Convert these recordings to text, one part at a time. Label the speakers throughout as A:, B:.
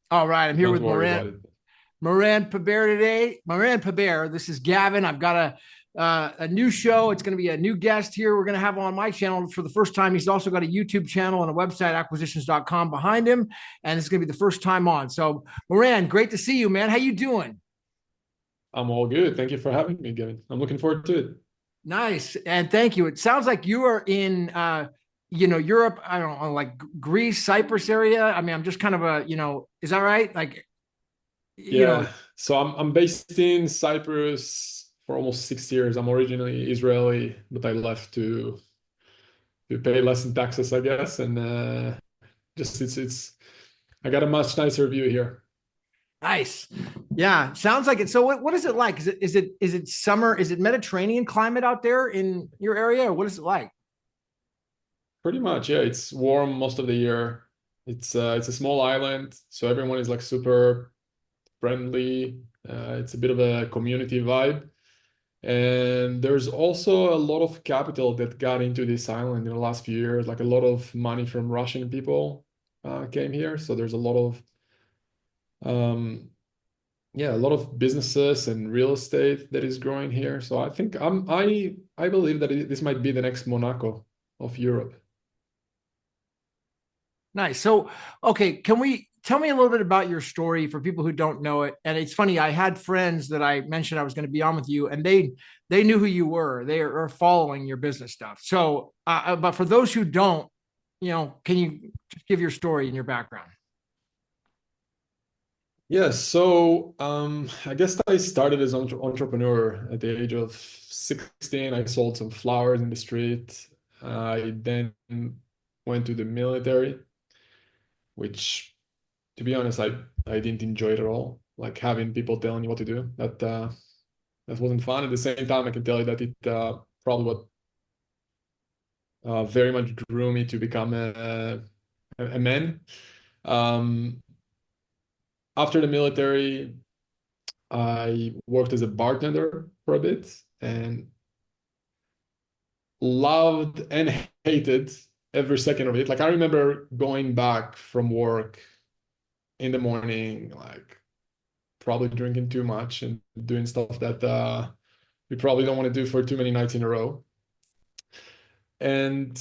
A: All right, I'm here
B: Don't
A: with
B: worry about it.
A: Moran Pober today. Moran Pober, this is Gavin. I've got a new show. It's going to be a new guest here. We're going to have on my channel for the first time. He's also got a YouTube channel and a website, acquisitions.com, behind him, and it's going to be the first time on. So, Moran, great to see you, man. How you doing?
B: I'm all good. Thank you for having me, Gavin. I'm looking forward to it.
A: Nice, and thank you. It sounds like you are in, Europe. I don't know, like Greece, Cyprus area. I mean, I'm just kind of is that right? Like, you know,
B: Yeah. So I'm based in Cyprus for almost 6 years. I'm originally Israeli, but I left to pay less in taxes, I guess. And just it's I got a much nicer view here.
A: Nice. Yeah, sounds like it. So what is it like? Is it summer? Is it Mediterranean climate out there in your area, or what is it like?
B: Pretty much, yeah. It's warm most of the year. It's a small island, so everyone is like super friendly. It's a bit of a community vibe. And there's also a lot of capital that got into this island in the last few years. Like a lot of money from Russian people came here. So there's a lot of yeah, a lot of businesses and real estate that is growing here. So I think I believe that this might be the next Monaco of Europe.
A: Nice. So, okay, can we tell me a little bit about your story for people who don't know it? And it's funny, I had friends that I mentioned I was going to be on with you, and they knew who you were. They are following your business stuff. So, but for those who don't, can you just give your story and your background?
B: Yeah, so I guess I started as an entrepreneur at the age of 16. I sold some flowers in the street. I then went to the military, which, to be honest, I didn't enjoy it at all. Like having people telling you what to do. That wasn't fun. At the same time, I can tell you that it probably what very much drew me to become a man. Um, After the military, I worked as a bartender for a bit and loved and hated every second of it. Like I remember going back from work in the morning, like probably drinking too much and doing stuff that we probably don't want to do for too many nights in a row. And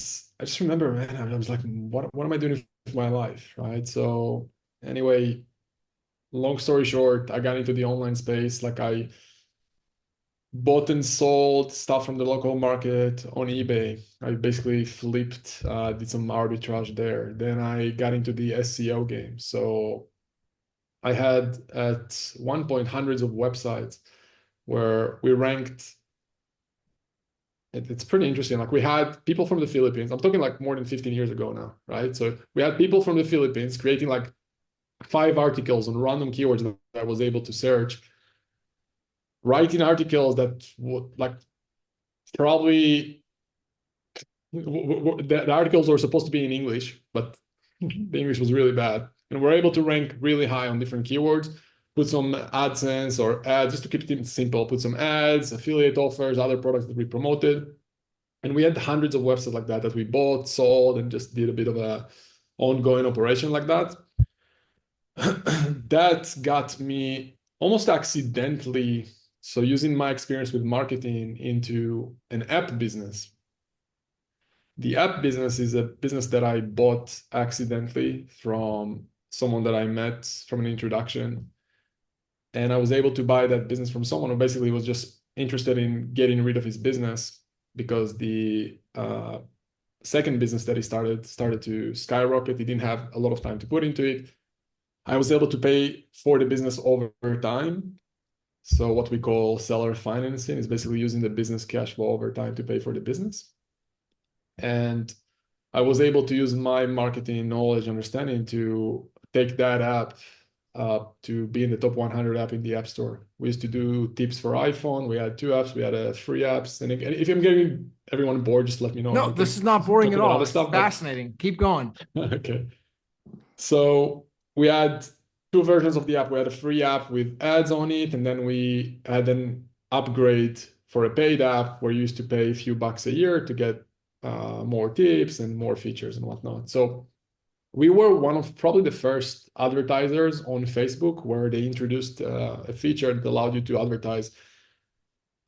B: I just remember, man, I was like, what am I doing with my life, right? So anyway, long story short, I got into the online space. Like I bought and sold stuff from the local market on eBay. I basically flipped, did some arbitrage there. Then I got into the SEO game. So I had at one point hundreds of websites where we ranked. It's pretty interesting. Like we had people from the Philippines. I'm talking like more than 15 years ago now, right? So we had people from the Philippines creating like 5 articles on random keywords that I was able to search, writing articles that would like probably the articles were supposed to be in English, but the English was really bad. And we're able to rank really high on different keywords, put some AdSense or ads, just to keep it simple, put some ads, affiliate offers, other products that we promoted. And we had hundreds of websites like that we bought, sold, and just did a bit of a ongoing operation like that. That got me almost accidentally, so using my experience with marketing into an app business. The app business is a business that I bought accidentally from someone that I met from an introduction. And I was able to buy that business from someone who basically was just interested in getting rid of his business because the second business that he started to skyrocket. He didn't have a lot of time to put into it. I was able to pay for the business over time. So what we call seller financing is basically using the business cash flow over time to pay for the business. And I was able to use my marketing knowledge, understanding to take that app to be in the top 100 app in the App Store. We used to do tips for iPhone. We had two apps. We had free apps. And if I'm getting everyone bored, just let me know and
A: No,
B: we
A: this
B: can
A: is not boring
B: talk
A: at
B: about
A: all.
B: other
A: It's
B: stuff. But
A: fascinating. Keep going.
B: okay. So we had two versions of the app. We had a free app with ads on it, and then we had an upgrade for a paid app where you used to pay a few bucks a year to get more tips and more features and whatnot. So we were one of probably the first advertisers on Facebook where they introduced a feature that allowed you to advertise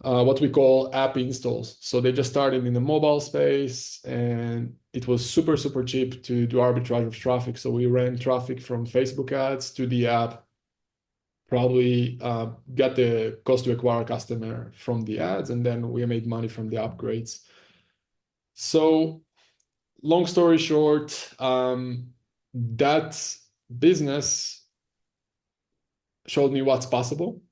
B: what we call app installs. So they just started in the mobile space, and it was super, super cheap to do arbitrage of traffic. So we ran traffic from Facebook ads to the app, probably got the cost to acquire a customer from the ads, and then we made money from the upgrades. So long story short, that business showed me what's possible.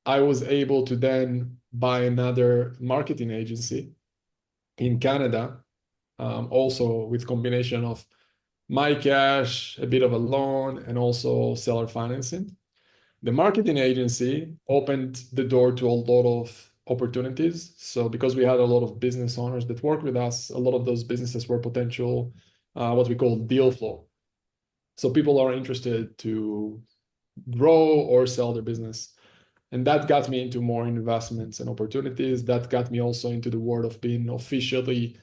B: I was able to then buy another marketing agency in Canada, also with combination of my cash, a bit of a loan, and also seller financing. The marketing agency opened the door to a lot of opportunities. So because we had a lot of business owners that work with us, a lot of those businesses were potential, what we call deal flow. So people are interested to grow or sell their business. And that got me into more investments and opportunities. That got me also into the world of being officially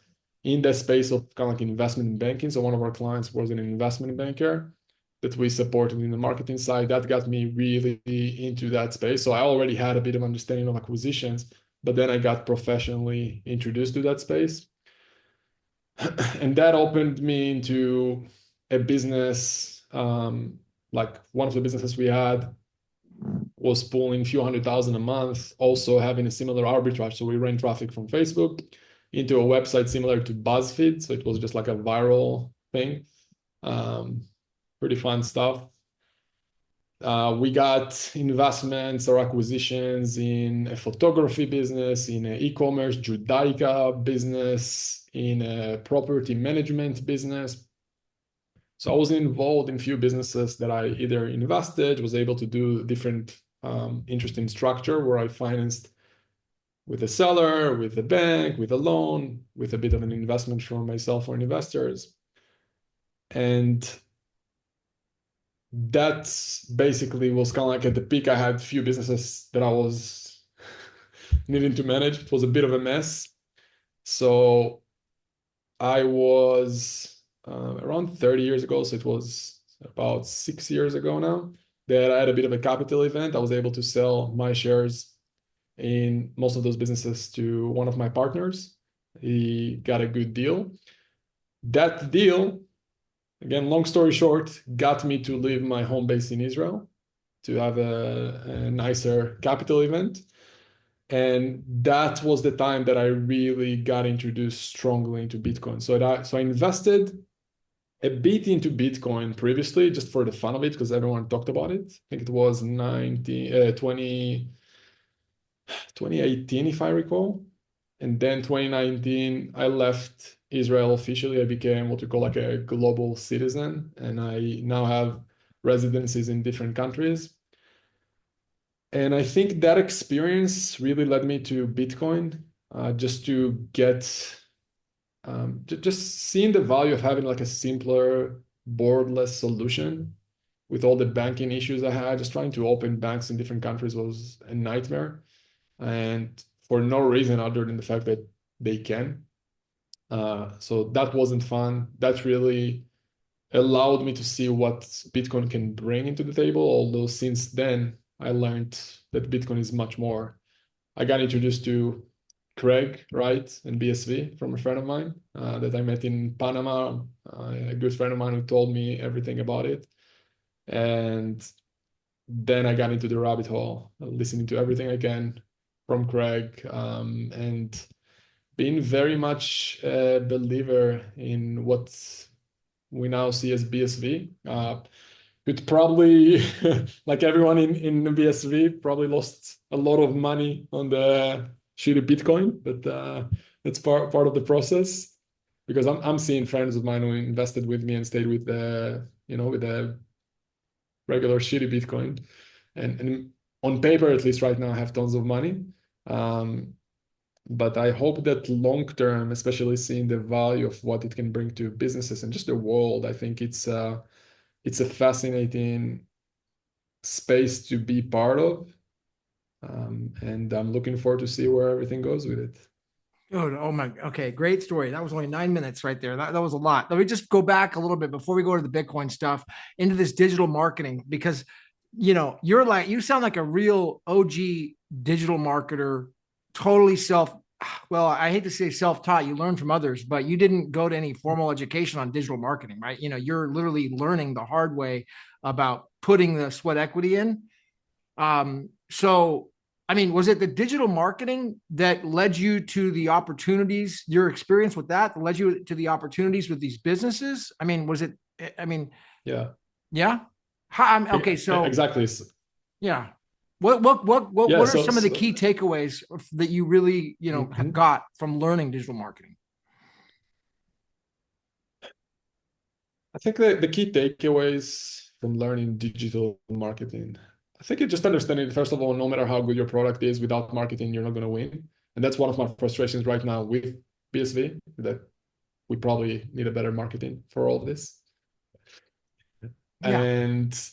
B: in the space of kind of like investment banking. So one of our clients was an investment banker that we supported in the marketing side. That got me really into that space. So I already had a bit of understanding of acquisitions, but then I got professionally introduced to that space. And that opened me into a business, like one of the businesses we had was pulling a few $100,000 a month, also having a similar arbitrage. So we ran traffic from Facebook into a website similar to BuzzFeed. So it was just like a viral thing. Pretty fun stuff. We got investments or acquisitions in a photography business, in an e-commerce Judaica business, in a property management business. So I was involved in few businesses that I either invested, was able to do different interesting structure where I financed with a seller, with a bank, with a loan, with a bit of an investment from myself or investors. And that basically was kind of like at the peak. I had few businesses that I was needing to manage. It was a bit of a mess. So I was around 30 years ago, so it was about 6 years ago now, that I had a bit of a capital event. I was able to sell my shares in most of those businesses to one of my partners. He got a good deal. That deal, again, long story short, got me to leave my home base in Israel to have a nicer capital event. And that was the time that I really got introduced strongly into Bitcoin. So I invested a bit into Bitcoin previously, just for the fun of it, because everyone talked about it. I think it was 2018, if I recall. And then 2019, I left Israel officially. I became what we call like a global citizen, and I now have residencies in different countries. And I think that experience really led me to Bitcoin, just to get, just seeing the value of having like a simpler, boardless solution with all the banking issues I had. Just trying to open banks in different countries was a nightmare. And for no reason other than the fact that they can. So that wasn't fun. That really allowed me to see what Bitcoin can bring into the table. Although since then, I learned that Bitcoin is much more. I got introduced to Craig, right, and BSV from a friend of mine that I met in Panama, a good friend of mine who told me everything about it. And then I got into the rabbit hole, listening to everything I can from Craig, and being very much a believer in what we now see as BSV. Could probably, like everyone in BSV, probably lost a lot of money on the shitty Bitcoin, but that's part of the process. Because I'm seeing friends of mine who invested with me and stayed with the regular shitty Bitcoin, and on paper at least right now I have tons of money. But I hope that long term, especially seeing the value of what it can bring to businesses and just the world, I think it's a fascinating space to be part of. And I'm looking forward to see where everything goes with it.
A: Oh my. Okay, great story. That was only 9 minutes right there. That was a lot. Let me just go back a little bit before we go to the Bitcoin stuff into this digital marketing because you sound like a real OG digital marketer, totally well, I hate to say self-taught. You learn from others, but you didn't go to any formal education on digital marketing, right? You're literally learning the hard way about putting the sweat equity in. So, I mean, was it the digital marketing that led you to the opportunities, your experience with that led you to the opportunities with these businesses? I mean, was it, I mean,
B: Yeah,
A: yeah. Okay. So,
B: exactly.
A: yeah. What
B: Yeah,
A: are
B: so,
A: some of the key takeaways that you really,
B: mhm.
A: got from learning digital marketing?
B: I think the key takeaways from learning digital marketing, I think it's just understanding, first of all, no matter how good your product is, without marketing, you're not going to win. And that's one of my frustrations right now with BSV, that we probably need a better marketing for all of this.
A: Yeah.
B: And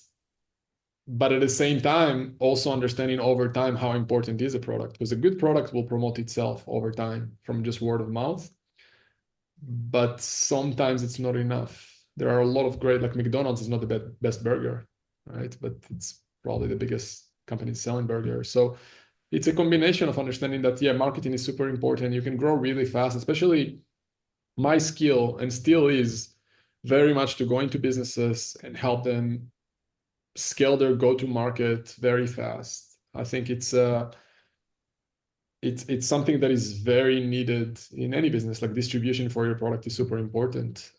B: but at the same time, also understanding over time how important is a product, because a good product will promote itself over time from just word of mouth. But sometimes it's not enough. There are a lot of great, like McDonald's is not the best burger, right? But it's probably the biggest company selling burgers. So it's a combination of understanding that, yeah, marketing is super important. You can grow really fast, especially my skill and still is very much to go into businesses and help them scale their go-to market very fast. I think it's something that is very needed in any business. Like distribution for your product is super important.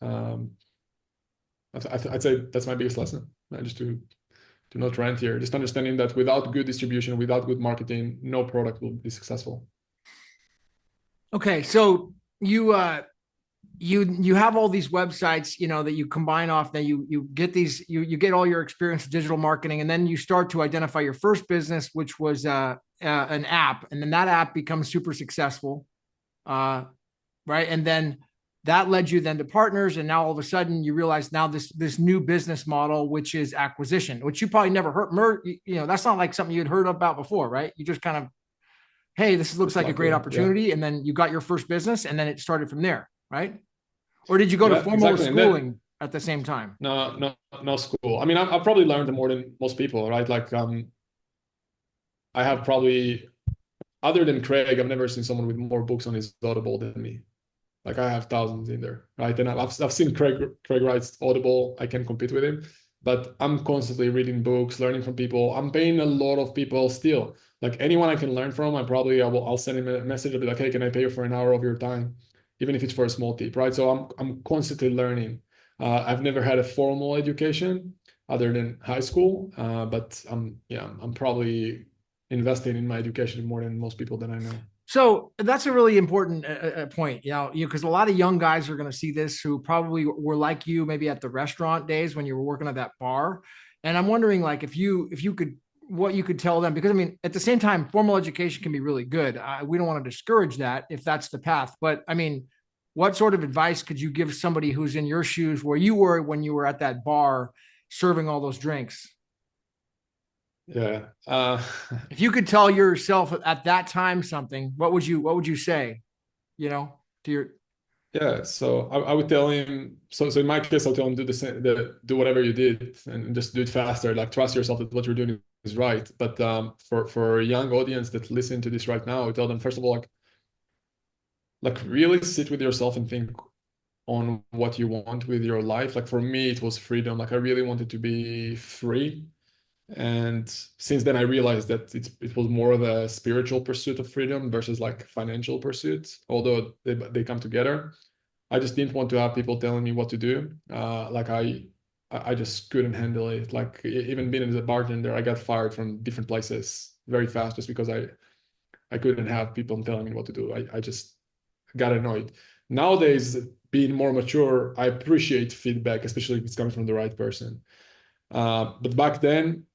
B: I'd say that's my biggest lesson. Just to not rant here, just understanding that without good distribution, without good marketing, no product will be successful.
A: Okay. So you have all these websites that you combine off, that you get these, you get all your experience with digital marketing, and then you start to identify your first business, which was an app, and then that app becomes super successful, uh, right? And then that led you then to partners, and now all of a sudden you realize now this new business model, which is acquisition, which you probably never heard. That's not like something you'd heard about before, right? You just kind of, hey, this looks
B: Most
A: like a great
B: likely, yeah.
A: opportunity, and then you got your first business, and then it started from there, right? Or did you go to
B: Yeah,
A: formal
B: exactly. And then
A: schooling at the same time?
B: no school. I mean, I've probably learned more than most people, right? Like I have probably, other than Craig, I've never seen someone with more books on his Audible than me. Like I have thousands in there, right? And I've seen Craig writes Audible. I can compete with him, but I'm constantly reading books, learning from people. I'm paying a lot of people still. Like anyone I can learn from, I'll send him a message. I'll be like, hey, can I pay you for an hour of your time, even if it's for a small tip, right? So I'm constantly learning. I've never had a formal education other than high school, but I'm probably investing in my education more than most people that I know.
A: So that's a really important point, because a lot of young guys are going to see this who probably were like you, maybe at the restaurant days when you were working at that bar. And I'm wondering, like, if you could, what you could tell them, because I mean, at the same time, formal education can be really good. We don't want to discourage that if that's the path, but I mean, what sort of advice could you give somebody who's in your shoes where you were when you were at that bar serving all those drinks?
B: Yeah.
A: If you could tell yourself at that time something, what would you say, to your
B: Yeah, so I would tell him. So in my case, I'll tell him do the same, do whatever you did and just do it faster. Like trust yourself that what you're doing is right. But for a young audience that listen to this right now, I tell them first of all, like really sit with yourself and think on what you want with your life. Like for me, it was freedom. Like I really wanted to be free. And since then, I realized that it was more of a spiritual pursuit of freedom versus like financial pursuit, although they come together. I just didn't want to have people telling me what to do. Like I just couldn't handle it. Like even being as a bartender, I got fired from different places very fast just because I couldn't have people telling me what to do. I just got annoyed. Nowadays, being more mature, I appreciate feedback, especially if it's coming from the right person. But back then,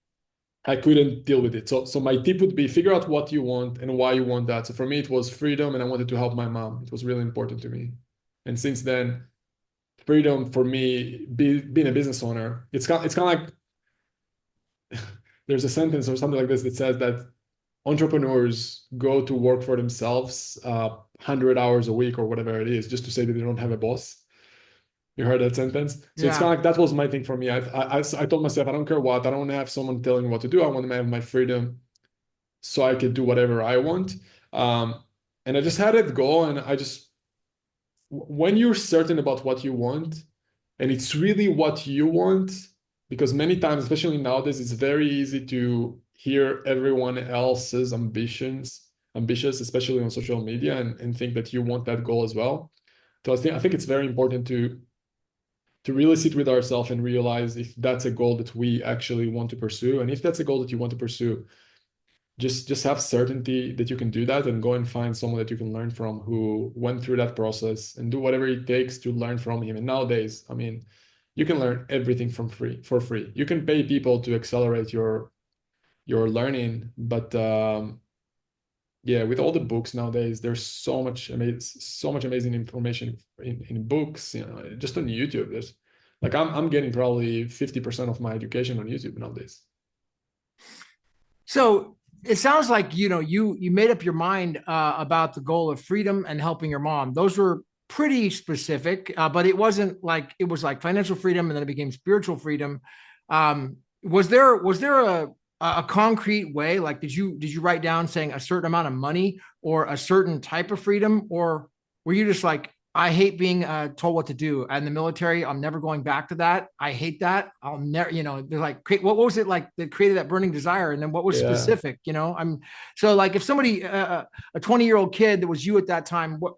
B: I couldn't deal with it. So my tip would be figure out what you want and why you want that. So for me, it was freedom, and I wanted to help my mom. It was really important to me. And since then, freedom for me, being a business owner, it's kind of like there's a sentence or something like this that says that entrepreneurs go to work for themselves 100 hours a week or whatever it is, just to say that they don't have a boss. You heard that sentence? So it's
A: Yeah.
B: kind of like that was my thing for me. I told myself, I don't care what, I don't want to have someone telling me what to do. I want to have my freedom so I could do whatever I want. And I just had that goal, and I just, when you're certain about what you want, and it's really what you want, because many times, especially nowadays, it's very easy to hear everyone else's ambitious, especially on social media, and think that you want that goal as well. So I think it's very important to really sit with ourselves and realize if that's a goal that we actually want to pursue. And if that's a goal that you want to pursue, just have certainty that you can do that, and go and find someone that you can learn from who went through that process, and do whatever it takes to learn from him. And nowadays, I mean, you can learn everything for free. You can pay people to accelerate your learning, but yeah, with all the books nowadays, there's so much amazing information in books, just on YouTube. There's like I'm getting probably 50% of my education on YouTube nowadays.
A: So it sounds like you made up your mind about the goal of freedom and helping your mom. Those were pretty specific, but it wasn't like it was like financial freedom and then it became spiritual freedom. Was there a concrete way? Like, did you write down saying a certain amount of money or a certain type of freedom, or were you just like, I hate being told what to do. And the military, I'm never going back to that. I hate that. I'll never, they're like, what was it like that created that burning desire? And then what was
B: Yeah.
A: specific? I'm so like if somebody, a 20-year-old kid that was you at that time, what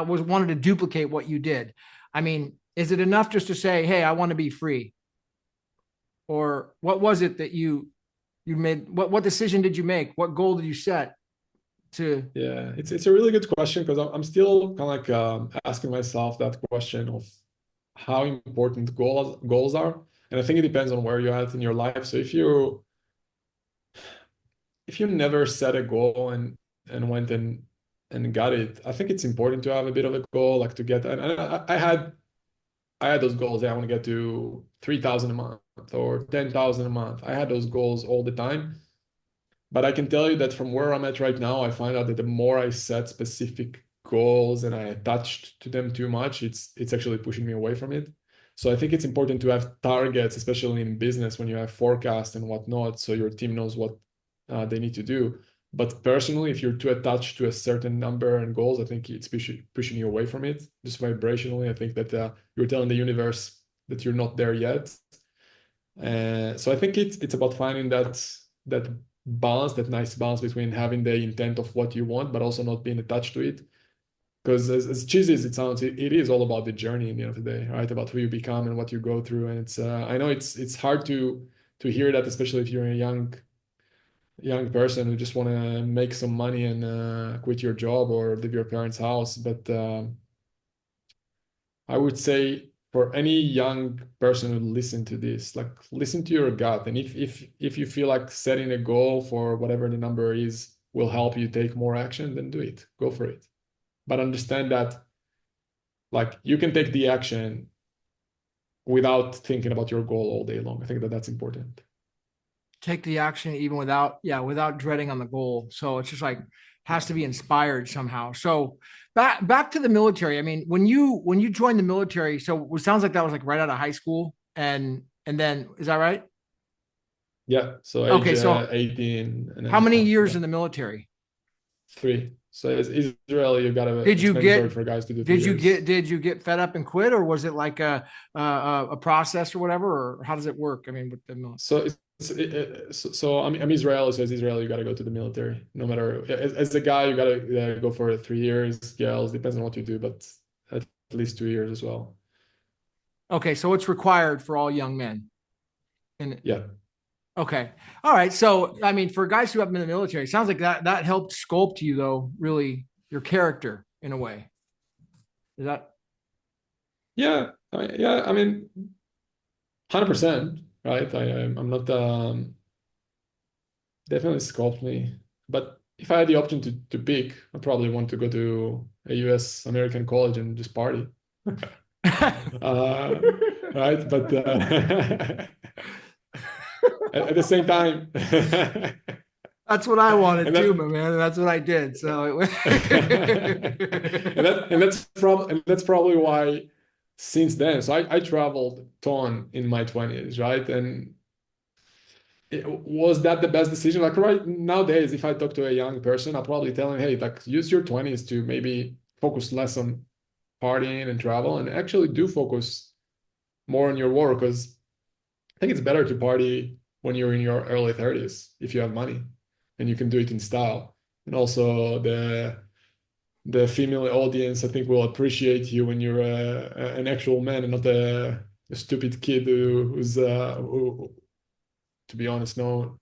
A: was wanted to duplicate what you did. I mean, is it enough just to say, hey, I want to be free? Or what was it that you made? What decision did you make? What goal did you set to
B: Yeah, it's a really good question, because I'm still kind of like asking myself that question of how important goals are. And I think it depends on where you're at in your life. So if you never set a goal and went and got it, I think it's important to have a bit of a goal, like to get. And I had those goals. Yeah, I want to get to 3,000 a month or 10,000 a month. I had those goals all the time. But I can tell you that from where I'm at right now, I find out that the more I set specific goals and I attached to them too much, it's actually pushing me away from it. So I think it's important to have targets, especially in business when you have forecasts and whatnot, so your team knows what they need to do. But personally, if you're too attached to a certain number and goals, I think it's pushing you away from it. Just vibrationally, I think that you're telling the universe that you're not there yet. So I think it's about finding that balance, that nice balance between having the intent of what you want, but also not being attached to it. Because as cheesy as it sounds, it is all about the journey in the end of the day, right? About who you become and what you go through. And it's I know it's hard to hear that, especially if you're a young person who just want to make some money and quit your job or leave your parents' house. But I would say for any young person who listen to this, like listen to your gut. And if you feel like setting a goal for whatever the number is will help you take more action, then do it. Go for it. But understand that like you can take the action without thinking about your goal all day long. I think that that's important.
A: take the action even without dreading on the goal? So it's just like has to be inspired somehow. So back to the military. I mean, when you joined the military, so it sounds like that was like right out of high school, and then is that right?
B: Yeah. So age
A: Okay, so
B: 18 and
A: how
B: then
A: many
B: yeah,
A: years in the military?
B: 3. So as Israel, you gotta,
A: Did
B: it's
A: you
B: mandatory
A: get
B: for guys to do three
A: did you
B: years.
A: get did you get fed up and quit, or was it like a process or whatever, or how does it work? I mean, with the military.
B: So so I'm Israeli, so as Israel, you got to go to the military. No matter as a guy, you got to go for 3 years. Girls, depends on what you do, but at least 2 years as well.
A: Okay, so it's required for all young men. And
B: Yeah,
A: okay, all right. So I mean, for guys who have been in the military, it sounds like that helped sculpt you, though, really your character in a way. Is that
B: yeah, yeah. I mean, 100%, right? I'm not definitely sculpt me, but if I had the option to pick, I probably want to go to a U.S. American college and just party. uh, right? But at the same time,
A: That's what I wanted
B: And
A: too, my
B: that
A: man. And that's what I did. So
B: and that's probably why since then. So I traveled a ton in my 20s, right? And was that the best decision? Like right nowadays, if I talk to a young person, I'll probably tell him, hey, like use your 20s to maybe focus less on partying and travel and actually do focus more on your work because I think it's better to party when you're in your early 30s if you have money and you can do it in style. And also the female audience, I think, will appreciate you when you're an actual man and not a stupid kid who, to be honest, no,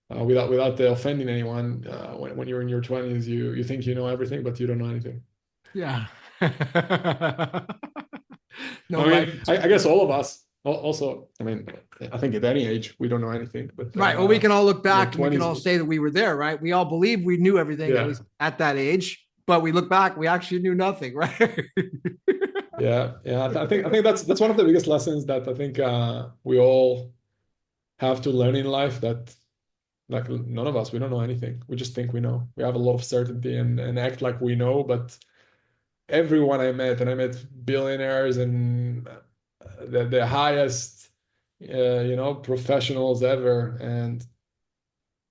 B: without offending anyone. When you're in your 20s, you think you know everything, but you don't know anything.
A: yeah. No
B: I
A: life
B: mean, I guess
A: experience.
B: all of us. Also, I mean, I think at any age we don't know anything, but
A: Right. Well, we can all look
B: in your
A: back and we can
B: 20s,
A: all say that we were there, right? We all believe we knew everything, at
B: yeah.
A: least at that age. But we look back, we actually knew nothing, right?
B: Yeah. I think that's one of the biggest lessons that I think we all have to learn in life. That like none of us we don't know anything. We just think we know. We have a lot of certainty and act like we know. But everyone I met, and I met billionaires and the highest, professionals ever, and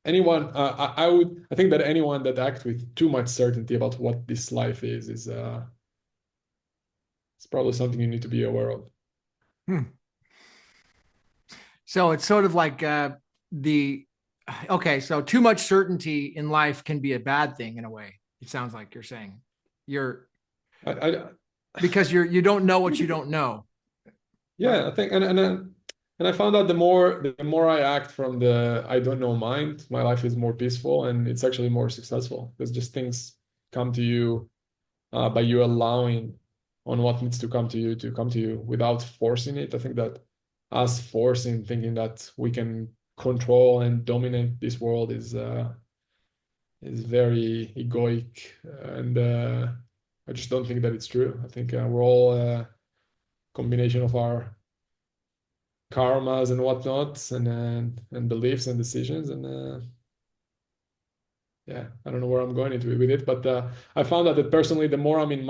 B: anyone. I think that anyone that acts with too much certainty about what this life is it's probably something you need to be aware of.
A: Hmm. So it's sort of like the okay, so too much certainty in life can be a bad thing in a way. It sounds like you're saying you're
B: I
A: because you don't know what you don't know, right?
B: Yeah, I think and I found out the more I act from the I don't know mind, my life is more peaceful and it's actually more successful because just things come to you by you allowing on what needs to come to you without forcing it. I think that us forcing thinking that we can control and dominate this world is very egoic and I just don't think that it's true. I think we're all a combination of our karmas and whatnot and beliefs and decisions and yeah, I don't know where I'm going into it with it, but I found out that personally the more I'm in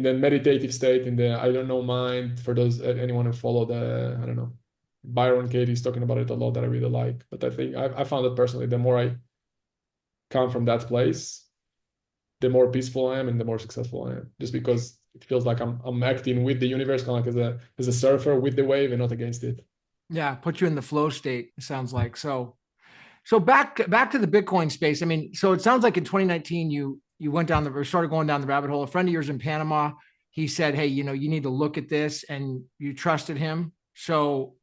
B: the meditative state, in the I don't know mind, for those anyone who follow the I don't know, Byron Katie's talking about it a lot that I really like, but I think I found that personally the more I come from that place, the more peaceful I am and the more successful I am, just because it feels like I'm acting with the universe, kind of like as a surfer with the wave and not against it.
A: Yeah, put you in the flow state. It sounds like so. So back to the Bitcoin space. I mean, so it sounds like in 2019 you went down the or started going down the rabbit hole. A friend of yours in Panama, he said, "Hey, you need to look at this," and you trusted him. So,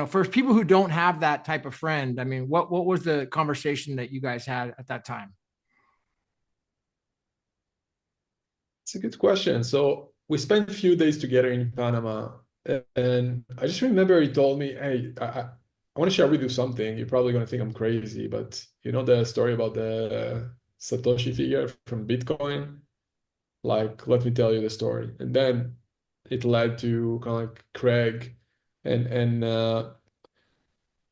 A: for people who don't have that type of friend, I mean, what was the conversation that you guys had at that time?
B: It's a good question. So we spent a few days together in Panama, and I just remember he told me, "Hey, I want to share with you something. You're probably going to think I'm crazy, but you know the story about the Satoshi figure from Bitcoin? Like, let me tell you the story." And then it led to kind of like Craig, and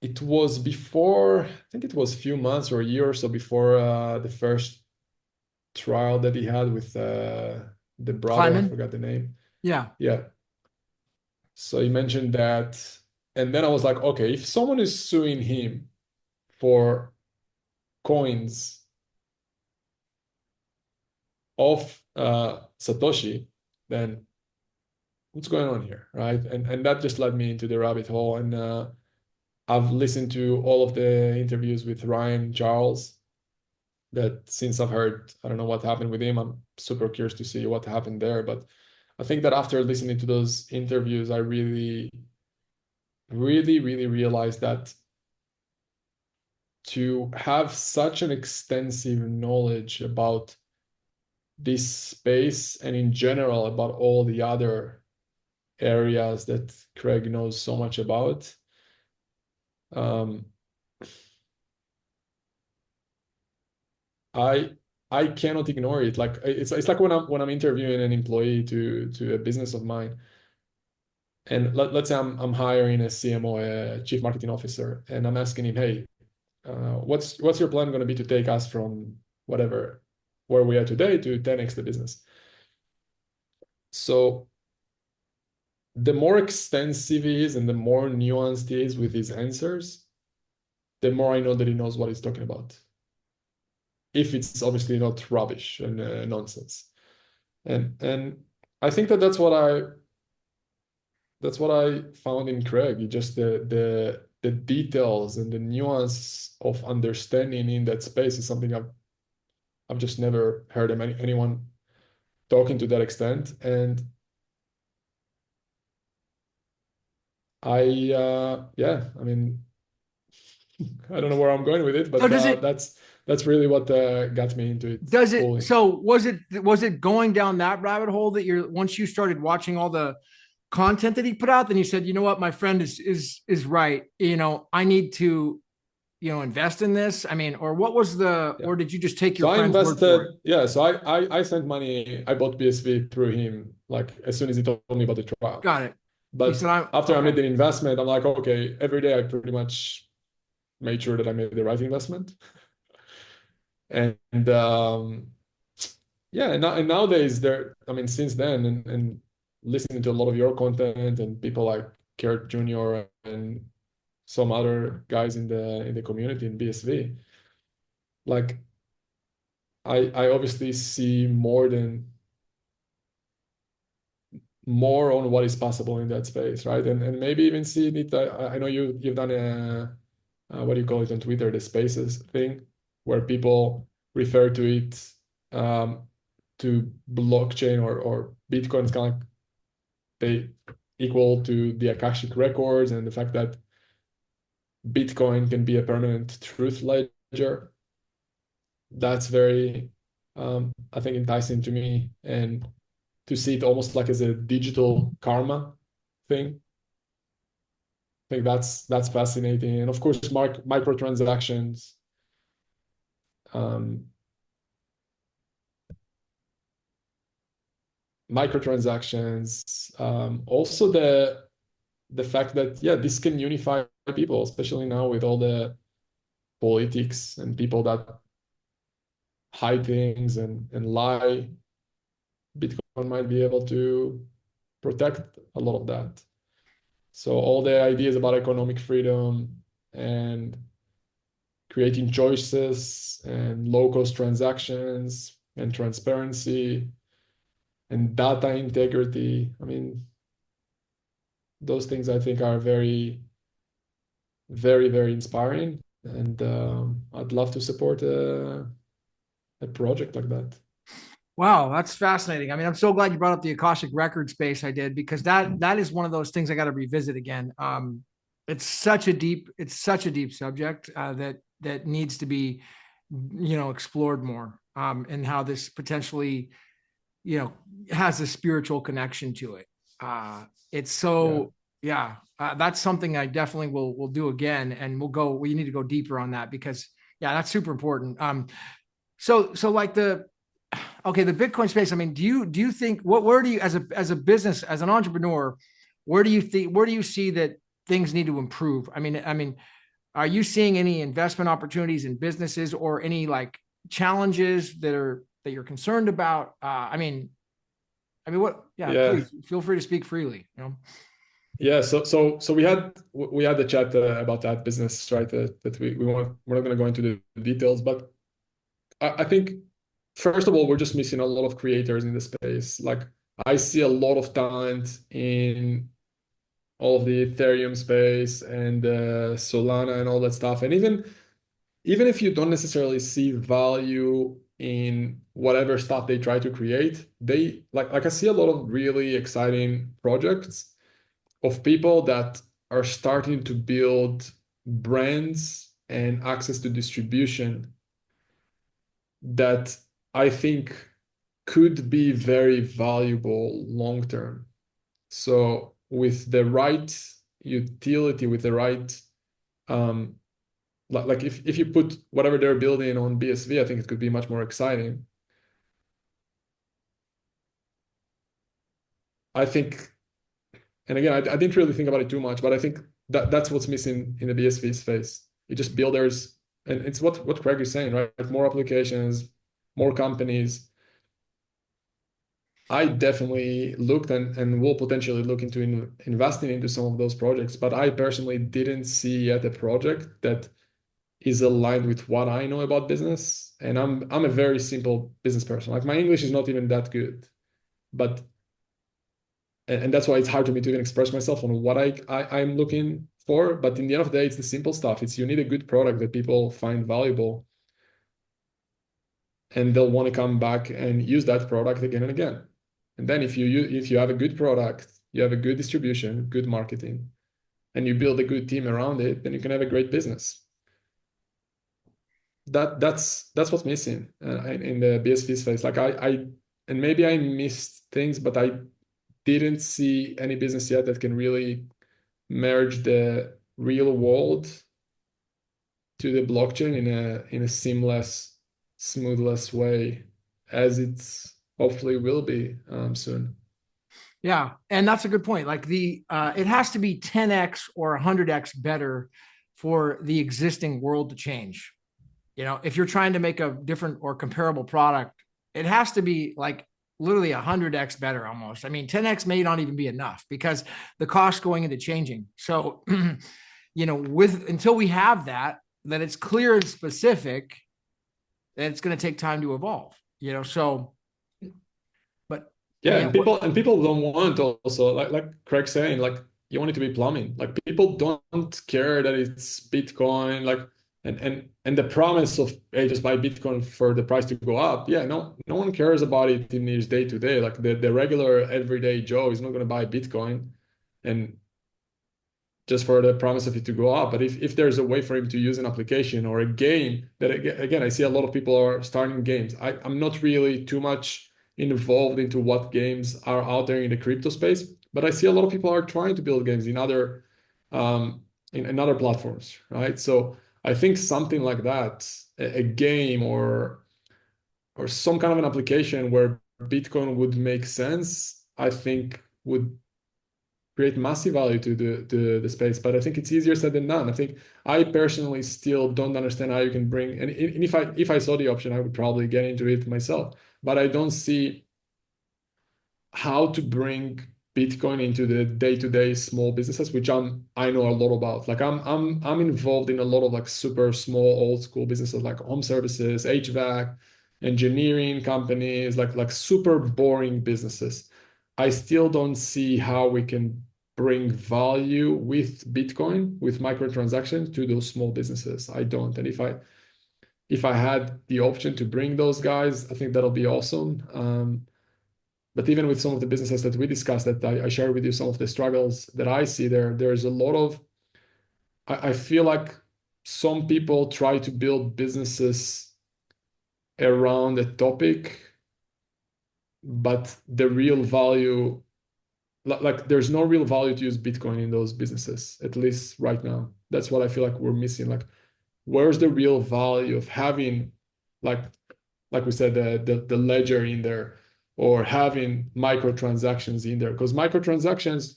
B: it was before, I think it was a few months or a year or so before the first trial that he had with the brother. I
A: Kleiman?
B: forgot the name.
A: Yeah.
B: Yeah. So you mentioned that, and then I was like, okay, if someone is suing him for coins of Satoshi, then what's going on here, right? And that just led me into the rabbit hole. And I've listened to all of the interviews with Ryan Charles. That since I've heard, I don't know what happened with him. I'm super curious to see what happened there. But I think that after listening to those interviews, I really, really, really realized that to have such an extensive knowledge about this space and in general about all the other areas that Craig knows so much about. Um, I I cannot ignore it. Like it's like when I'm interviewing an employee to a business of mine, and let's say I'm hiring a CMO, a chief marketing officer, and I'm asking him, hey, what's your plan going to be to take us from whatever where we are today to 10x the business? So the more extensive he is and the more nuanced he is with his answers, the more I know that he knows what he's talking about. If it's obviously not rubbish and nonsense. And I think that that's what I found in Craig. Just the details and the nuance of understanding in that space is something I've just never heard of anyone talking to that extent. And yeah, I mean, I don't know where I'm going with it,
A: So
B: but that's really what got me into it
A: does it,
B: fully.
A: so was it going down that rabbit hole that you're, once you started watching all the content that he put out, then you said, you know what, my friend is right. I need to, invest in this. I mean, or what was the,
B: Yeah.
A: or did you just take
B: So
A: your
B: I
A: friend's word for
B: invested,
A: it?
B: yeah. So I sent money. I bought BSV through him, like as soon as he told me about the trial.
A: Got it. You
B: But
A: said, I'm
B: after I
A: okay.
B: made the investment, I'm like, okay, every day I pretty much made sure that I made the right investment. And yeah, and nowadays I mean, since then and listening to a lot of your content and people like Kurt Jr. and some other guys in the community in BSV, like I obviously see more on what is possible in that space, right? And maybe even see it. I know you've done what do you call it on Twitter, the Spaces thing, where people refer to it to blockchain or Bitcoin is kind of like they equal to the Akashic records and the fact that Bitcoin can be a permanent truth ledger. That's very I think enticing to me, and to see it almost like as a digital karma thing. I think that's fascinating. And of course, microtransactions, um, also the fact that yeah, this can unify people, especially now with all the politics and people that hide things and lie. Bitcoin might be able to protect a lot of that. So all the ideas about economic freedom and creating choices and low-cost transactions and transparency and data integrity. I mean, those things I think are very, very, very inspiring. And I'd love to support a project like that.
A: Wow, that's fascinating. I mean, I'm so glad you brought up the Akashic record space. I did, because that is one of those things I got to revisit again. It's such a deep subject that needs to be, explored more. And how this potentially, you know, has a spiritual connection to it. It's
B: Yeah.
A: so, yeah, that's something I definitely will do again, and we need to go deeper on that, because yeah, that's super important. So like the Bitcoin space. I mean, do you think, where do you, as a business, as an entrepreneur, where do you see that things need to improve? I mean, are you seeing any investment opportunities in businesses, or any like challenges that you're concerned about? What? Yeah,
B: Yeah.
A: please feel free to speak freely.
B: Yeah. So we had the chat about that business, right? That we're not going to go into the details, but I think first of all, we're just missing a lot of creators in the space. Like I see a lot of talent in all of the Ethereum space and Solana and all that stuff. And even if you don't necessarily see value in whatever stuff they try to create, they like I see a lot of really exciting projects of people that are starting to build brands and access to distribution that I think could be very valuable long term. So with the right utility, with the right um, like if you put whatever they're building on BSV, I think it could be much more exciting. I think, and again, I didn't really think about it too much, but I think that's what's missing in the BSV space. It's just builders And it's what Craig is saying, right? More applications, more companies. I definitely looked and will potentially look into investing into some of those projects, but I personally didn't see yet a project that is aligned with what I know about business. And I'm a very simple business person. Like my English is not even that good, but and that's why it's hard for me to even express myself on what I'm looking for. But in the end of the day, it's the simple stuff. It's you need a good product that people find valuable and they'll want to come back and use that product again and again. And then if you have a good product, you have a good distribution, good marketing, and you build a good team around it, then you can have a great business. That's what's missing in the BSV space. Like I and maybe I missed things, but I didn't see any business yet that can really merge the real world to the blockchain in a seamless, smoothless way, as it's hopefully will be soon.
A: Yeah, and that's a good point. Like it has to be 10x or 100x better for the existing world to change. You know, if you're trying to make a different or comparable product, it has to be like literally 100x better almost. I mean, 10x may not even be enough because the cost going into changing. So, you know, with until we have that, that it's clear and specific, then it's going to take time to evolve. You know, so but
B: Yeah,
A: yeah,
B: and people don't want also like Craig saying like you want it to be plumbing. Like people don't care that it's Bitcoin like and the promise of hey just buy Bitcoin for the price to go up. Yeah, no one cares about it in his day to day. Like the regular everyday Joe is not going to buy Bitcoin and just for the promise of it to go up. But if there's a way for him to use an application or a game that again, I see a lot of people are starting games. I'm not really too much involved into what games are out there in the crypto space, but I see a lot of people are trying to build games um, in other platforms, right? So I think something like that, a game or some kind of an application where Bitcoin would make sense, I think would create massive value to the space. But I think it's easier said than done. I think I personally still don't understand how you can bring and if I saw the option, I would probably get into it myself. But I don't see how to bring Bitcoin into the day-to-day small businesses, which I know a lot about. Like I'm involved in a lot of like super small old school businesses like home services, HVAC, engineering companies, like super boring businesses. I still don't see how we can bring value with Bitcoin, with microtransactions to those small businesses. I don't. And if I had the option to bring those guys, I think that'll be awesome. But even with some of the businesses that we discussed, that I shared with you some of the struggles that I see there, there's a lot of, I feel like some people try to build businesses around a topic, but the real value, like there's no real value to use Bitcoin in those businesses, at least right now. That's what I feel like we're missing. Like, where's the real value of having, like, like we said, the ledger in there, or having microtransactions in there? Because microtransactions,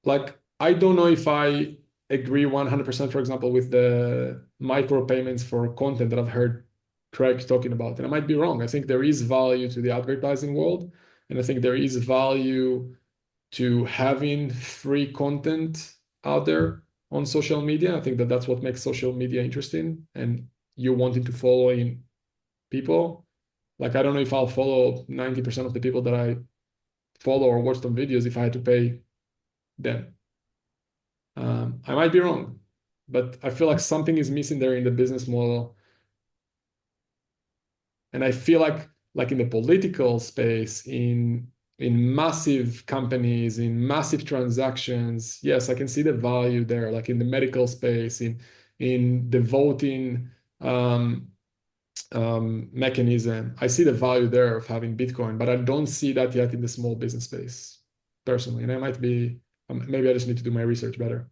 B: like, I don't know if I agree 100%, for example, with the micro payments for content that I've heard Craig talking about. And I might be wrong. I think there is value to the advertising world. And I think there is value to having free content out there on social media. I think that that's what makes social media interesting. And you wanting to follow in people. Like, I don't know if I'll follow 90% of the people that I follow or watch some videos if I had to pay them. I might be wrong, but I feel like something is missing there in the business model. And I feel like in the political space, in massive companies, in massive transactions, yes, I can see the value there, like in the medical space, in the voting um, mechanism. I see the value there of having Bitcoin, but I don't see that yet in the small business space personally. And I might be, maybe I just need to do my research better.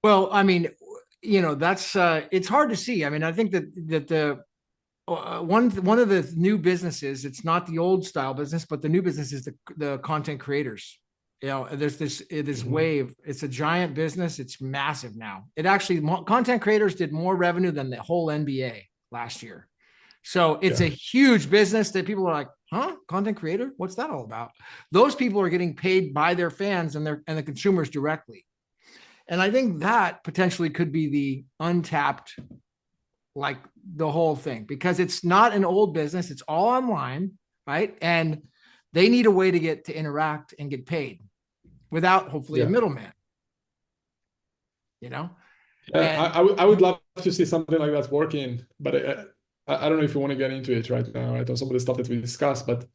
A: well, I mean, you know, that's it's hard to see. I mean, I think that the one of the new businesses, it's not the old style business, but the new business is the content creators. You know, there's this
B: Mhm.
A: wave. It's a giant business. It's massive now. It actually content creators did more revenue than the whole NBA last year. So it's
B: Yeah.
A: a huge business that people are like, huh? Content creator? What's that all about? Those people are getting paid by their fans and the consumers directly. And I think that potentially could be the untapped, like the whole thing, because it's not an old business. It's all online, right? And they need a way to get to interact and get paid without hopefully a
B: Yeah.
A: middleman, you know?
B: Yeah,
A: And
B: I would love to see something like that working, but I don't know if you want to get into it right now, right? On some of the stuff that we discussed, but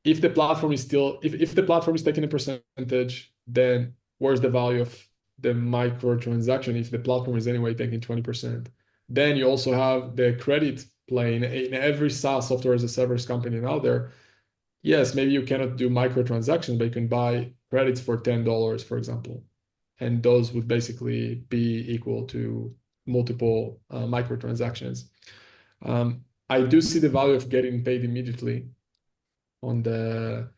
B: if the platform is still if the platform is taking a percentage, then where's the value of the micro transaction if the platform is anyway taking 20%? Then you also have the credit play in every SaaS software as a service company out there. Yes, maybe you cannot do microtransactions, but you can buy credits for $10, for example. And those would basically be equal to multiple microtransactions. I do see the value of getting paid immediately on the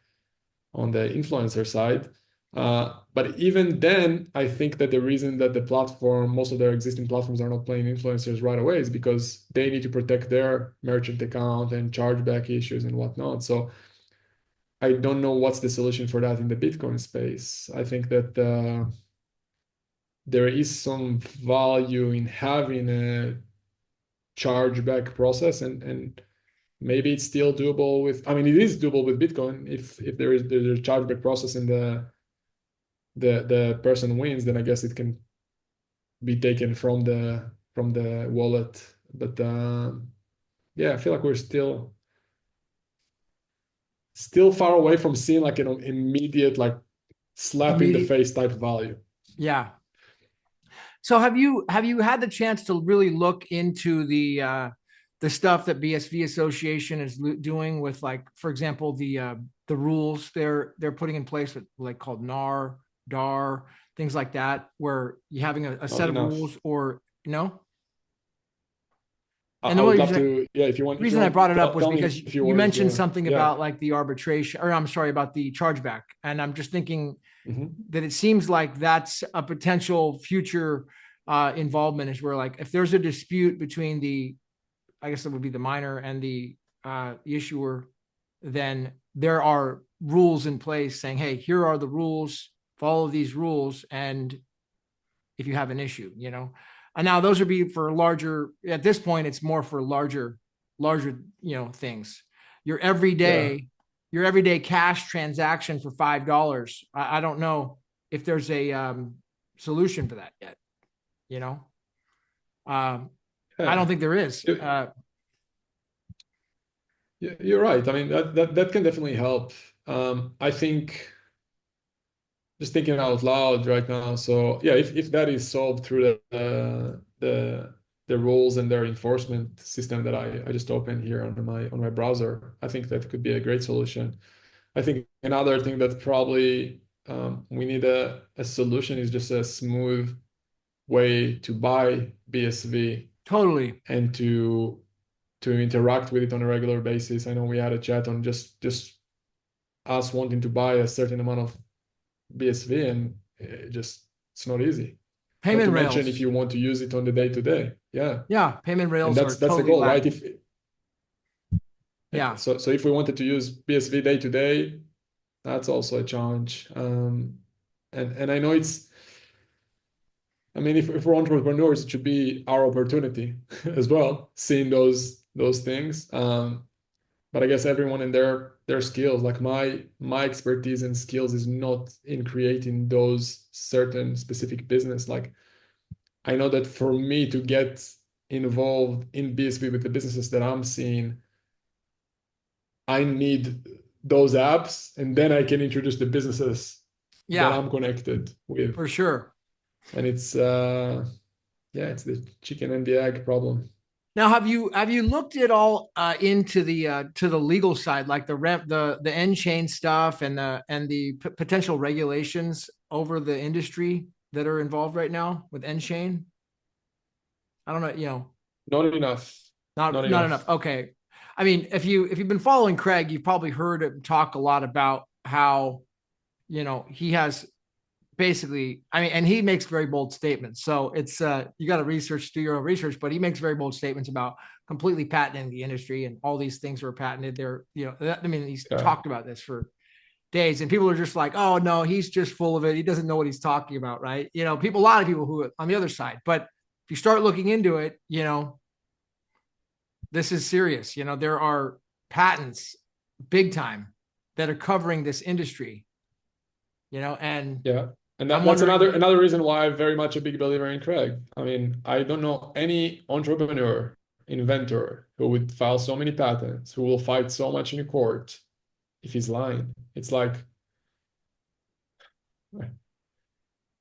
B: influencer side. But even then, I think that the reason that the platform, most of their existing platforms are not playing influencers right away is because they need to protect their merchant account and chargeback issues and whatnot. So I don't know what's the solution for that in the Bitcoin space. I think that there is some value in having a chargeback process, and maybe it's still doable with. I mean, it is doable with Bitcoin. If there's a chargeback process and the person wins, then I guess it can be taken from the wallet. But yeah, I feel like we're still far away from seeing like an immediate like slap in the
A: immediate,
B: face type value.
A: yeah. So have you had the chance to really look into the stuff that BSV Association is doing with, like, for example, the rules they're putting in place with, like, called NAR, DAR, things like that, where you're having a
B: Not
A: set of
B: enough.
A: rules, or no?
B: I,
A: And
B: I
A: the
B: would
A: only
B: love
A: reason
B: to. Yeah, if you
A: reason I brought
B: want,
A: it up was
B: tell me
A: because
B: in a few
A: you
B: words.
A: mentioned
B: Yeah,
A: something
B: yeah.
A: about, like, the arbitration, or I'm sorry, about the chargeback, and I'm just thinking
B: Hmm.
A: that it seems like that's a potential future involvement, is where, like, if there's a dispute between the, I guess it would be the miner and the issuer, then there are rules in place saying, hey, here are the rules, follow these rules, and if you have an issue, and now those would be for larger. At this point, it's more for larger, things. Your
B: Yeah,
A: everyday, your everyday cash transaction for $5. I don't know if there's a solution for that yet. You know, um, I don't
B: yeah.
A: think there is.
B: You- You're right. I mean, that can definitely help. I think just thinking out loud right now. So yeah, if that is solved through the rules and their enforcement system that I just opened here on my browser, I think that could be a great solution. I think another thing that probably we need a solution is just a smooth way to buy BSV
A: Totally.
B: and to interact with it on a regular basis. I know we had a chat on just us wanting to buy a certain amount of BSV, and it's not easy. Not to
A: Payment
B: mention if
A: rails.
B: you want to use it on the day to day. Yeah.
A: Yeah, payment
B: And
A: rails are
B: that's the
A: totally
B: goal, right?
A: lacking.
B: If
A: Yeah.
B: so if we wanted to use BSV day to day, that's also a challenge. And I know I mean, if we're entrepreneurs, it should be our opportunity as well, seeing those things. But I guess everyone in their skills, like my expertise and skills is not in creating those certain specific business. Like I know that for me to get involved in BSV with the businesses that I'm seeing, I need those apps, and then I can introduce the businesses that
A: Yeah,
B: I'm connected with.
A: for sure.
B: And it's yeah, it's the chicken and the egg problem.
A: Now, have you looked at all into the legal side, like the end chain stuff, and the potential regulations over the industry that are involved right now with end chain? I don't know,
B: Not enough. Not
A: not enough.
B: enough.
A: Okay. I mean, if you've been following Craig, you've probably heard him talk a lot about how he has basically, I mean, and he makes very bold statements. So it's you got to do your own research, but he makes very bold statements about completely patenting the industry and all these things were patented. I mean, he's
B: Yeah.
A: talked about this for days, and people are just like, oh no, he's just full of it. He doesn't know what he's talking about, right? A lot of people who on the other side, but if you start looking into it, this is serious. There are patents big time that are covering this industry, and
B: Yeah. And
A: I'm
B: that's
A: wondering.
B: another reason why I'm very much a big believer in Craig. I mean, I don't know any entrepreneur, inventor who would file so many patents, who will fight so much in court if he's lying. It's like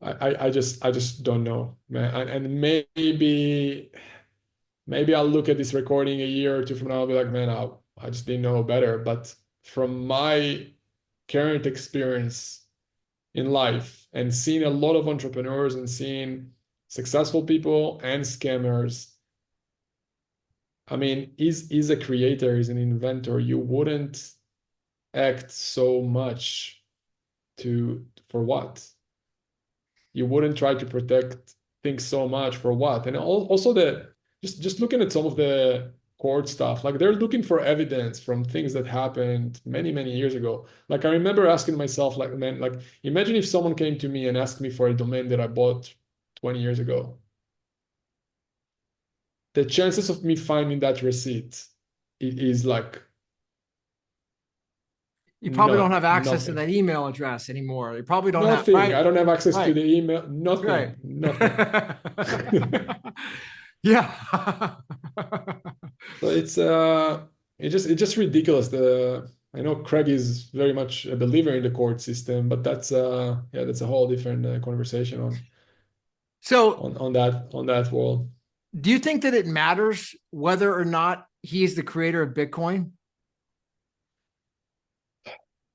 B: I just don't know, man. And maybe I'll look at this recording a year or two from now, I'll be like, man, I just didn't know better. But from my current experience in life and seeing a lot of entrepreneurs and seeing successful people and scammers, I mean, he's a creator, he's an inventor. You wouldn't act so much for what? You wouldn't try to protect things so much for what? And also just looking at some of the court stuff, like they're looking for evidence from things that happened many years ago. Like I remember asking myself, like, man, like imagine if someone came to me and asked me for a domain that I bought 20 years ago. The chances of me finding that receipt is like
A: You probably don't
B: none,
A: have access to
B: nothing.
A: that email address anymore. You probably don't have,
B: Nothing.
A: right?
B: I don't have access to
A: Right.
B: the email,
A: Right.
B: nothing.
A: Yeah.
B: So it's just ridiculous. I know Craig is very much a believer in the court system, but that's a whole different conversation on
A: So,
B: on on that on that world.
A: do you think that it matters whether or not he is the creator of Bitcoin?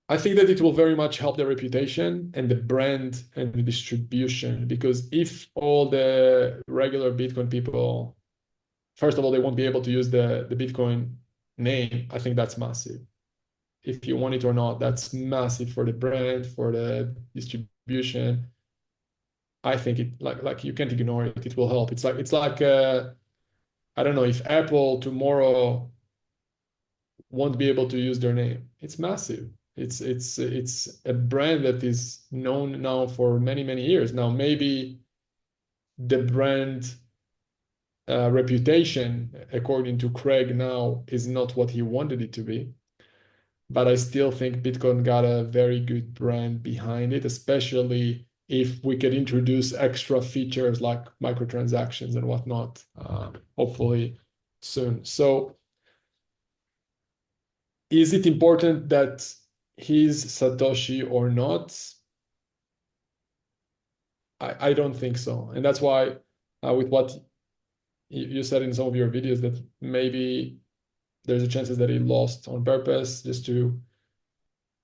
B: I think that it will very much help the reputation and the brand and the distribution because if all the regular Bitcoin people, first of all, they won't be able to use the Bitcoin name, I think that's massive. If you want it or not, that's massive for the brand, for the distribution. I think it like you can't ignore it. It will help. It's like I don't know if Apple tomorrow won't be able to use their name. It's massive. It's a brand that is known now for many years. Now maybe the brand reputation, according to Craig now, is not what he wanted it to be. But I still think Bitcoin got a very good brand behind it, especially if we could introduce extra features like microtransactions and whatnot, hopefully soon. So, is it important that he's Satoshi or not? I don't think so. And that's why, with what you said in some of your videos, that maybe there's a chances that he lost on purpose just to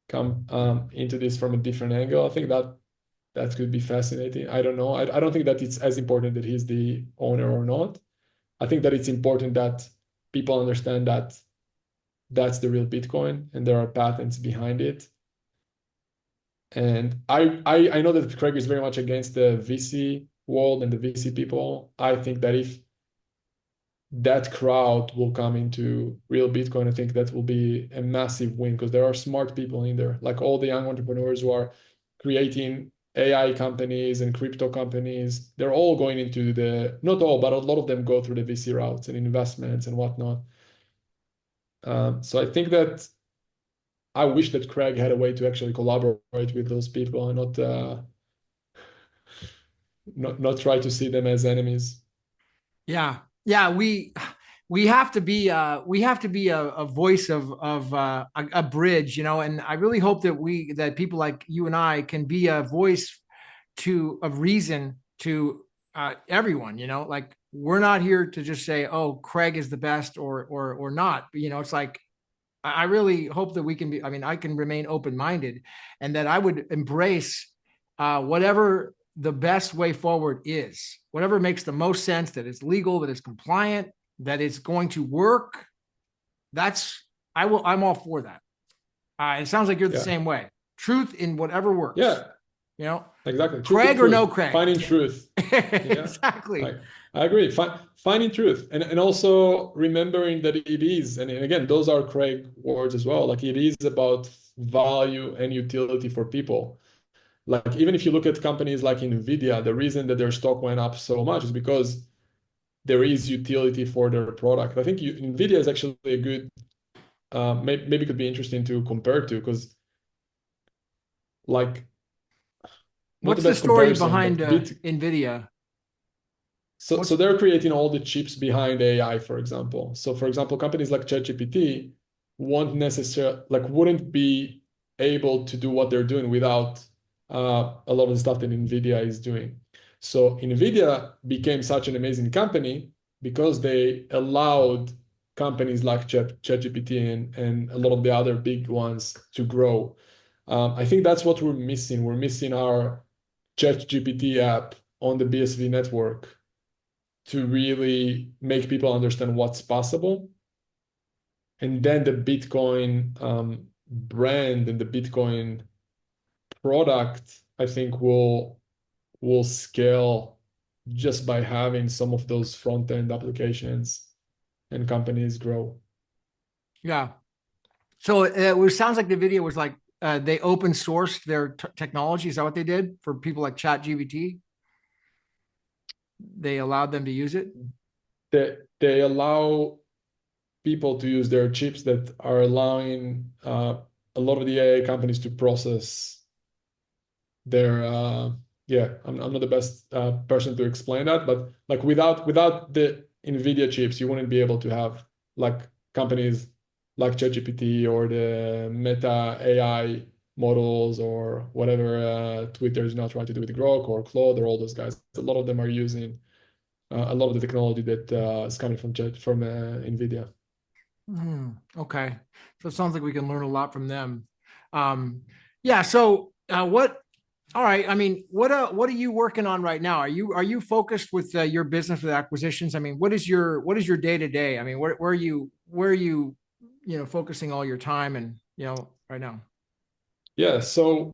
B: come into this from a different angle. I think that could be fascinating. I don't know. I don't think that it's as important that he's the owner or not. I think that it's important that people understand that that's the real Bitcoin and there are patents behind it. And I know that Craig is very much against the VC world and the VC people. I think that if that crowd will come into real Bitcoin, I think that will be a massive win because there are smart people in there, like all the young entrepreneurs who are creating AI companies and crypto companies. They're all going into not all, but a lot of them go through the VC routes and investments and whatnot. So I think that I wish that Craig had a way to actually collaborate with those people and not try to see them as enemies.
A: Yeah. Yeah. We have to be a voice of a bridge, and I really hope that people like you and I can be a voice of reason to everyone, like we're not here to just say, oh, Craig is the best or not. It's like I really hope that we can be, I mean, I can remain open-minded and that I would embrace whatever the best way forward is, whatever makes the most sense, that it's legal, that it's compliant, that it's going to work. I'm all for that. It sounds like you're the
B: Yeah.
A: same way. Truth in whatever works,
B: Yeah,
A: you know,
B: exactly. Truth in
A: Craig or no
B: truth,
A: Craig.
B: finding truth. Yeah,
A: Exactly.
B: I I agree. Finding truth, and also remembering that it is, and again, those are Craig words as well. Like it is about value and utility for people. Like even if you look at companies like Nvidia, the reason that their stock went up so much is because there is utility for their product. I think Nvidia is actually a good, maybe could be interesting to compare to, because like not the
A: What's the
B: best
A: story
B: comparison,
A: behind
B: but
A: NVIDIA?
B: so
A: What's
B: they're creating all the chips behind AI, for example. So for example, companies like ChatGPT won't necessarily like wouldn't be able to do what they're doing without a lot of the stuff that NVIDIA is doing. So NVIDIA became such an amazing company because they allowed companies like ChatGPT and a lot of the other big ones to grow. I think that's what we're missing. We're missing our ChatGPT app on the BSV network to really make people understand what's possible. And then the Bitcoin brand and the Bitcoin product, I think will scale just by having some of those front end applications and companies grow.
A: yeah. So it sounds like the video was like they open sourced their technology. Is that what they did for people like ChatGPT? They allowed them to use it.
B: They allow people to use their chips that are allowing a lot of the AI companies to process their yeah, I'm not the best person to explain that, but like without the NVIDIA chips, you wouldn't be able to have like companies like ChatGPT or the Meta AI models or whatever Twitter is now trying to do with Grok or Claude or all those guys. A lot of them are using a lot of the technology that is coming from NVIDIA.
A: Okay, so it sounds like we can learn a lot from them. Um, yeah. So what? All right. I mean, what are you working on right now? Are you focused with your business with acquisitions? I mean, what is your day to day? I mean, where are you focusing all your time and right now?
B: Yeah, so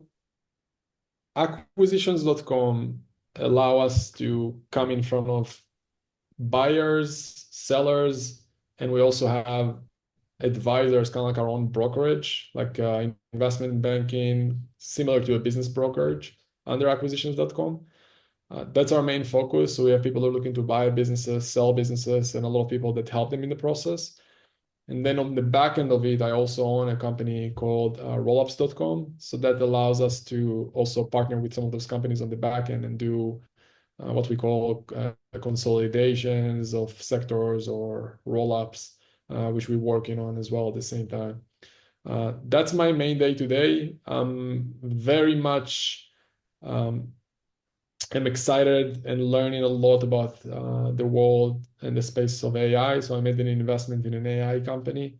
B: acquisitions.com allow us to come in front of buyers, sellers, and we also have advisors, kind of like our own brokerage, like investment banking, similar to a business brokerage under acquisitions.com. That's our main focus. So we have people who are looking to buy businesses, sell businesses, and a lot of people that help them in the process. And then on the back end of it, I also own a company called rollups.com. So that allows us to also partner with some of those companies on the back end and do what we call consolidations of sectors or roll-ups, which we're working on as well at the same time. That's my main day today. Very much I'm excited and learning a lot about the world and the space of AI. So I made an investment in an AI company,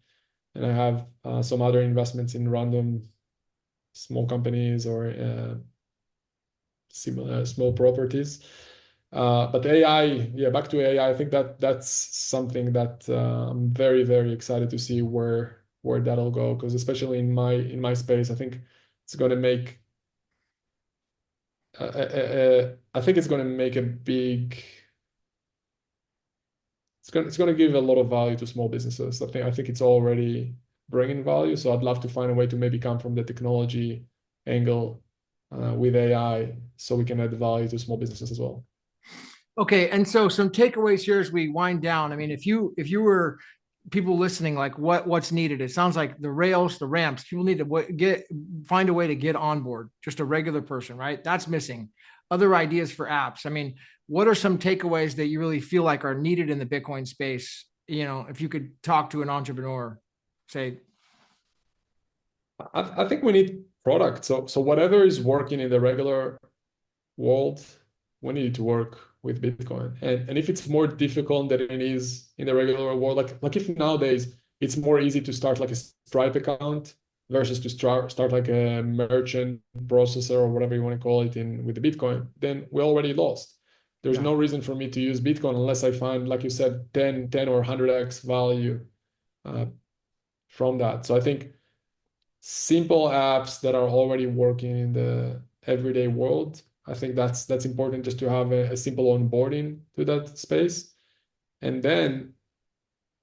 B: and I have some other investments in random small companies or similar small properties. But AI, yeah, back to AI. I think that's something that I'm very, very excited to see where that'll go. Because especially in my space, I think it's going to make I think it's going to make a big. It's going to give a lot of value to small businesses. I think it's already bringing value. So I'd love to find a way to maybe come from the technology angle with AI, so we can add value to small businesses as well.
A: Okay, and so some takeaways here as we wind down. I mean, if you were people listening, like what's needed? It sounds like the rails, the ramps. People need to find a way to get on board. Just a regular person, right? That's missing. Other ideas for apps. I mean, what are some takeaways that you really feel like are needed in the Bitcoin space? If you could talk to an entrepreneur, say,
B: I think we need product. So whatever is working in the regular world, we need it to work with Bitcoin. And if it's more difficult than it is in the regular world, like if nowadays it's more easy to start like a Stripe account versus to start like a merchant processor or whatever you want to call it in with the Bitcoin, then we already lost. There's
A: yeah.
B: no reason for me to use Bitcoin unless I find, like you said, 10 or 100x value uh, from that. So I think simple apps that are already working in the everyday world. I think that's important just to have a simple onboarding to that space. And then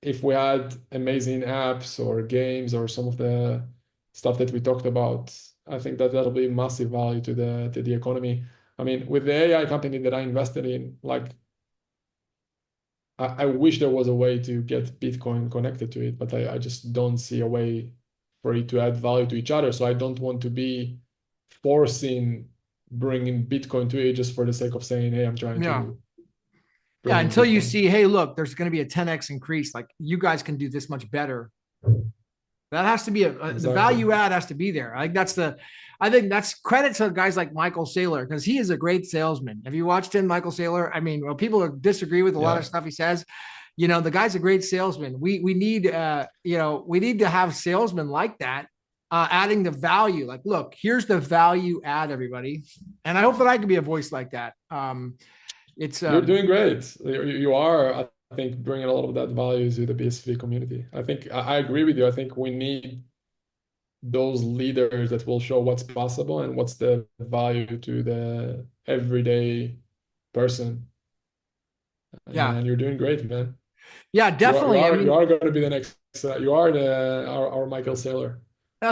B: if we had amazing apps or games or some of the stuff that we talked about, I think that that'll be massive value to the economy. I mean, with the AI company that I invested in, like I wish there was a way to get Bitcoin connected to it, but I just don't see a way for it to add value to each other. So I don't want to be forcing bringing Bitcoin to it just for the sake of saying, hey, I'm trying
A: Yeah.
B: to
A: Yeah.
B: bring in
A: Until you
B: Bitcoin.
A: see, hey, look, there's going to be a 10x increase. Like you guys can do this much better. That has to be the
B: Exactly.
A: value add has to be there. I think that's credit to guys like Michael Saylor because he is a great salesman. Have you watched him, Michael Saylor? I mean, well, people disagree with a lot of
B: Yeah.
A: stuff he says. You know, the guy's a great salesman. We need we need to have salesmen like that, adding the value. Like, look, here's the value add, everybody, and I hope that I can be a voice like that. It's
B: You're doing great. You are, I think, bringing a lot of that value to the BSV community. I think I agree with you. I think we need those leaders that will show what's possible and what's the value to the everyday person.
A: Yeah,
B: And you're doing great, man.
A: yeah, definitely. I
B: You
A: mean,
B: are going to be the next. You are the our Michael Saylor.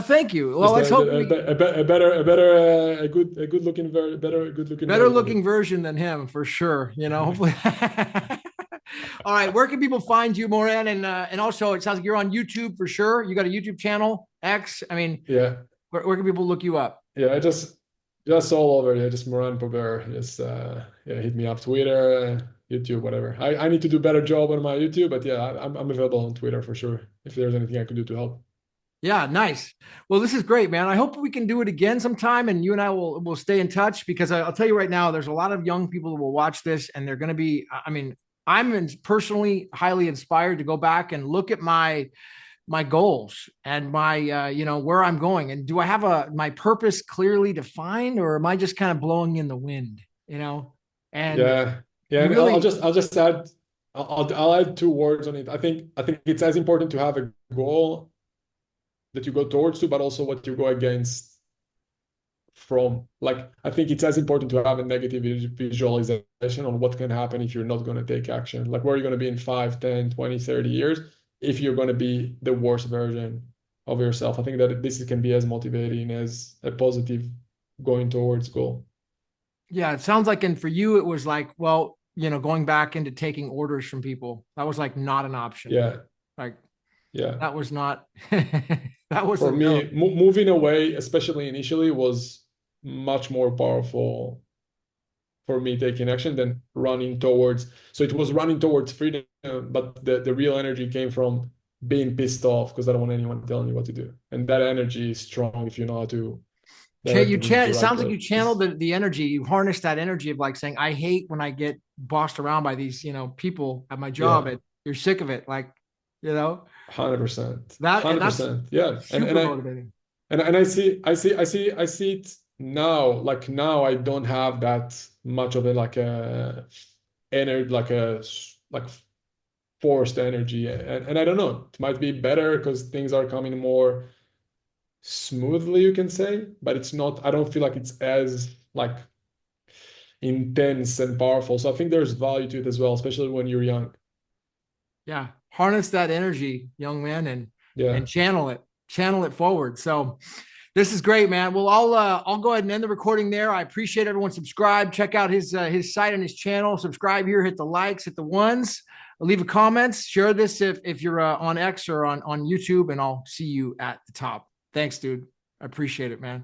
A: thank you. Well,
B: Just
A: let's hope we
B: a good looking better good looking
A: better
B: version of
A: looking
B: it.
A: version than him for sure. You know, hopefully. All right, where can people find you, Moran? And also, it sounds like you're on YouTube for sure. You got a YouTube channel, X. I mean,
B: Yeah,
A: where can people look you up?
B: yeah. I just all over. Yeah, just Moran Pober. Just yeah, hit me up Twitter, YouTube, whatever. I need to do better job on my YouTube, but yeah, I'm available on Twitter for sure. If there's anything I can do to help.
A: Yeah, nice. Well, this is great, man. I hope we can do it again sometime, and you and I will stay in touch because I'll tell you right now, there's a lot of young people who will watch this, and they're going to be. I mean, personally highly inspired to go back and look at my goals and my where I'm going, and do I have my purpose clearly defined, or am I just kind of blowing in the wind? You know, and
B: Yeah, yeah.
A: you
B: And
A: really,
B: I'll just add I'll add two words on it. I think it's as important to have a goal that you go towards to, but also what you go against from. Like, I think it's as important to have a negative visualization on what can happen if you're not going to take action. Like, where are you going to be in 5, 10, 20, 30 years if you're going to be the worst version of yourself. I think that this can be as motivating as a positive going towards goal.
A: yeah, it sounds like, and for you, it was like, well, going back into taking orders from people, that was like not an option.
B: Yeah,
A: Like
B: yeah.
A: that was not, that was
B: For
A: a no.
B: me, moving away, especially initially, was much more powerful for me taking action than running towards. So it was running towards freedom, but the real energy came from being pissed off because I don't want anyone telling me what to do. And that energy is strong if you know how to direct it into the
A: It
B: right
A: sounds like you channeled
B: place.
A: the energy. You harnessed that energy of like saying, I hate when I get bossed around by these, people at my job.
B: Yeah,
A: And you're sick of it. Like, you know,
B: 100%.
A: and that's
B: 100%. Yeah.
A: super motivating.
B: And I see it now. Like now I don't have that much of a like a energy like forced energy. And I don't know, it might be better because things are coming more smoothly, you can say, but it's not, I don't feel like it's as like intense and powerful. So I think there's value to it as well, especially when you're young.
A: Yeah. Harness that energy, young man, and
B: Yeah.
A: channel it forward. So this is great, man. Well, I'll go ahead and end the recording there. I appreciate everyone. Subscribe, check out his site and his channel. Subscribe here, hit the likes, hit the ones, leave a comments, share this if you're on X or on YouTube, and I'll see you at the top. Thanks, dude. I appreciate it, man.